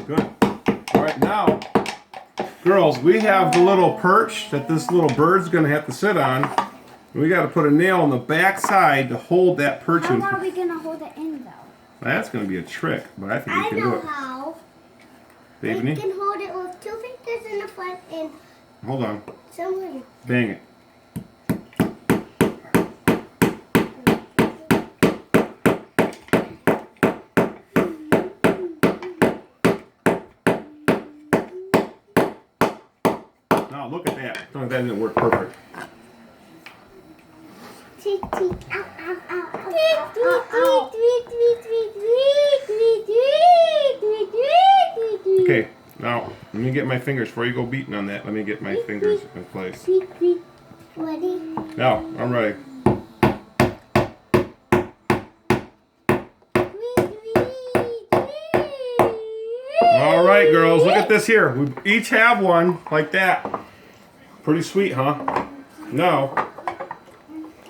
Good. All right, now, girls, we have the little perch that this little bird's going to have to sit on. We got to put a nail on the back side to hold that perch in. How are we going to hold it in, though? That's going to be a trick, but I think we can do it. I know how. Davanie? We can hold it with 2 fingers in the front and Hold on. somewhere. Bang it. Now look at that. Oh, that didn't work perfect. Tick, tick, ow, ow, ow, ow, ow, Okay, now let me get my fingers before you go beating on that. Let me get my fingers in place. Ready? Now, I'm ready. All right, girls, look at this here. We each have one like that. Pretty sweet, huh? Now,